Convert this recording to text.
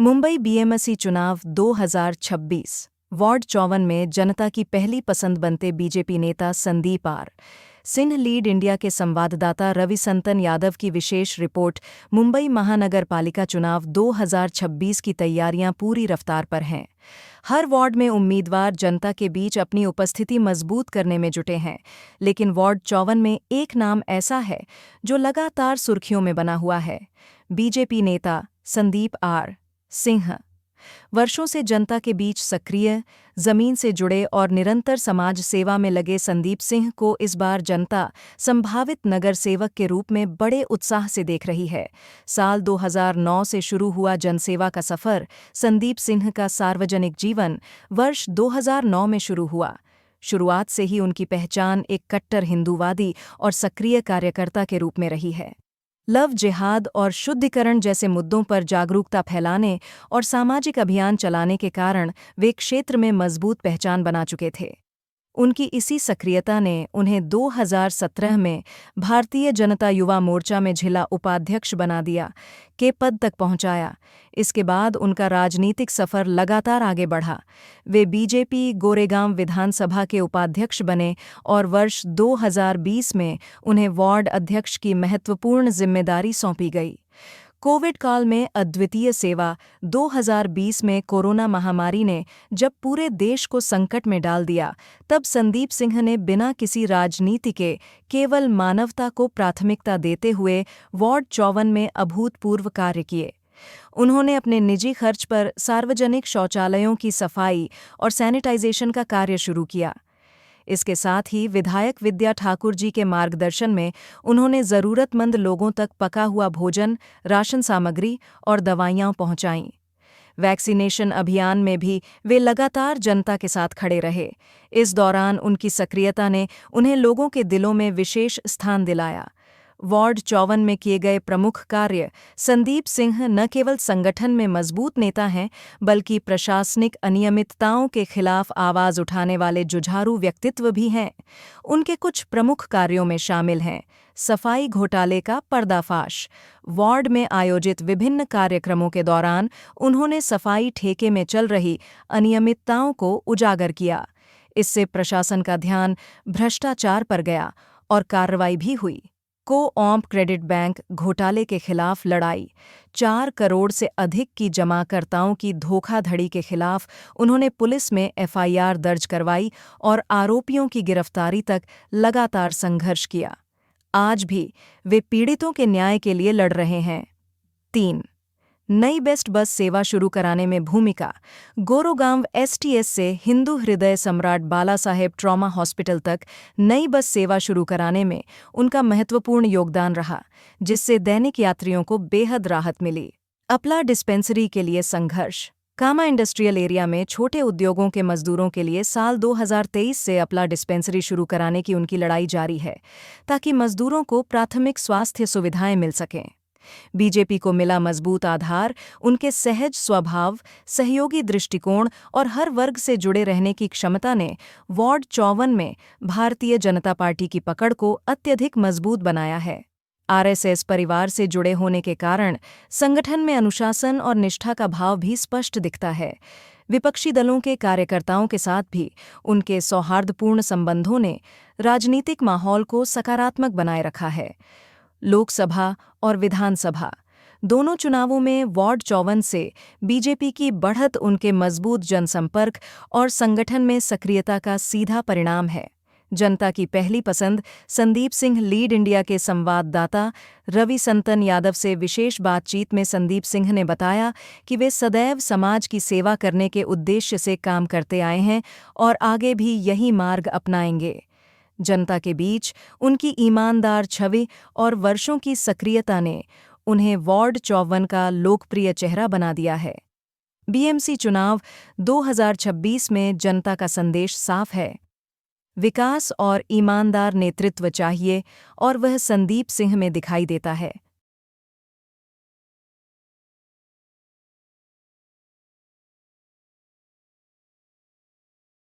Mumbai BMC चुनाव 2026 ward 54 में जनता की पहली पसंद बनते बीजेपी नेता Sandeep R Singh. Lead India के संवाददाता रविसंतन यादव की विशेष रिपोर्ट। मुंबई महानगर पालिका चुनाव 2026 की तैयारियां पूरी रफ्तार पर हैं। हर वार्ड में उम्मीदवार जनता के बीच अपनी उपस्थिति मजबूत करने में जुटे हैं, लेकिन वार्ड 54 में एक नाम ऐसा है जो लगातार सुर्खियों में बना हुआ है। बीजेपी नेता संदीप आर सिंह वर्षों से जनता के बीच सक्रिय, जमीन से जुड़े और निरंतर समाज सेवा में लगे संदीप सिंह को इस बार जनता संभावित नगर सेवक के रूप में बड़े उत्साह से देख रही है। साल 2009 से शुरू हुआ जनसेवा का सफर संदीप सिंह का सार्वजनिक जीवन वर्ष 2009 में शुरू हुआ। शुरुआत से ही उनकी पहचान एक कट्टर हिंदूवादी और सक्रिय कार्यकर्ता के रूप में रही है। लव जिहाद और शुद्धिकरण जैसे मुद्दों पर जागरूकता फैलाने और सामाजिक अभियान चलाने के कारण वे क्षेत्र में मजबूत पहचान बना चुके थे। उनकी इसी सक्रियता ने उन्हें 2017 में भारतीय जनता युवा मोर्चा में जिला उपाध्यक्ष बना दिया के पद तक पहुंचाया। इसके बाद उनका राजनीतिक सफर लगातार आगे बढ़ा। वे बीजेपी गोरेगांव विधानसभा के उपाध्यक्ष बने और वर्ष 2020 में उन्हें वार्ड अध्यक्ष की महत्वपूर्ण जिम्मेदारी सौंपी गई। कोविड काल में अद्वितीय सेवा। 2020 में कोरोना महामारी ने जब पूरे देश को संकट में डाल दिया, तब संदीप सिंह ने बिना किसी राजनीति के केवल मानवता को प्राथमिकता देते हुए वार्ड 54 में अभूतपूर्व कार्य किए। उन्होंने अपने निजी खर्च पर सार्वजनिक शौचालयों की सफाई और सैनिटाइजेशन का कार्य शुरू किया। इसके साथ ही विधायक विद्या ठाकुर जी के मार्गदर्शन में उन्होंने ज़रूरतमंद लोगों तक पका हुआ भोजन, राशन सामग्री और दवाइयाँ पहुँचाईं। वैक्सीनेशन अभियान में भी वे लगातार जनता के साथ खड़े रहे। इस दौरान उनकी सक्रियता ने उन्हें लोगों के दिलों में विशेष स्थान दिलाया। वार्ड 54 में किए गए प्रमुख कार्य। संदीप सिंह न केवल संगठन में मजबूत नेता हैं, बल्कि प्रशासनिक अनियमितताओं के खिलाफ आवाज उठाने वाले जुझारू व्यक्तित्व भी हैं। उनके कुछ प्रमुख कार्यों में शामिल हैं सफाई घोटाले का पर्दाफाश। वार्ड में आयोजित विभिन्न कार्यक्रमों के दौरान उन्होंने सफाई ठेके में चल रही अनियमितताओं को उजागर किया। इससे प्रशासन का ध्यान भ्रष्टाचार पर गया और कार्रवाई भी हुई। को-ऑप क्रेडिट बैंक घोटाले के खिलाफ लड़ाई। 4 करोड़ से अधिक की जमाकर्ताओं की धोखाधड़ी के खिलाफ उन्होंने पुलिस में एफआईआर दर्ज करवाई और आरोपियों की गिरफ्तारी तक लगातार संघर्ष किया। आज भी वे पीड़ितों के न्याय के लिए लड़ रहे हैं। 3. नई बेस्ट बस सेवा शुरू कराने में भूमिका। गोरेगांव एसटीएस से हिंदू हृदय सम्राट बाला साहेब ट्रॉमा हॉस्पिटल तक नई बस सेवा शुरू कराने में उनका महत्वपूर्ण योगदान रहा, जिससे दैनिक यात्रियों को बेहद राहत मिली। अपला डिस्पेंसरी के लिए संघर्ष। कामा इंडस्ट्रियल एरिया में छोटे उद्योगों के मजदूरों के लिए साल 2023 से अपला डिस्पेंसरी शुरू कराने की उनकी लड़ाई जारी है, ताकि मजदूरों को प्राथमिक स्वास्थ्य सुविधाएं मिल सकें। बीजेपी को मिला मजबूत आधार उनके सहज स्वभाव, सहयोगी दृष्टिकोण और हर वर्ग से जुड़े रहने की क्षमता ने वार्ड 54 में भारतीय जनता पार्टी की पकड़ को अत्यधिक मजबूत बनाया है। आरएसएस परिवार से जुड़े होने के कारण संगठन में अनुशासन और निष्ठा का भाव भी स्पष्ट दिखता है। विपक्षी दलों के कार्यकर्ताओं के साथ भी उनके सौहार्दपूर्ण संबंधों ने राजनीतिक माहौल को सकारात्मक बनाए रखा है। लोकसभा और विधानसभा दोनों चुनावों में वार्ड 54 से बीजेपी की बढ़त उनके मजबूत जनसंपर्क और संगठन में सक्रियता का सीधा परिणाम है। जनता की पहली पसंद संदीप सिंह। लीड इंडिया के संवाददाता रविसंतन यादव से विशेष बातचीत में संदीप सिंह ने बताया कि वे सदैव समाज की सेवा करने के उद्देश्य से काम करते आए हैं और आगे भी यही मार्ग अपनाएंगे। जनता के बीच उनकी ईमानदार छवि और वर्षों की सक्रियता ने उन्हें वार्ड 54 का लोकप्रिय चेहरा बना दिया है। बीएमसी चुनाव 2026 में जनता का संदेश साफ है। विकास और ईमानदार नेतृत्व चाहिए और वह संदीप सिंह में दिखाई देता है।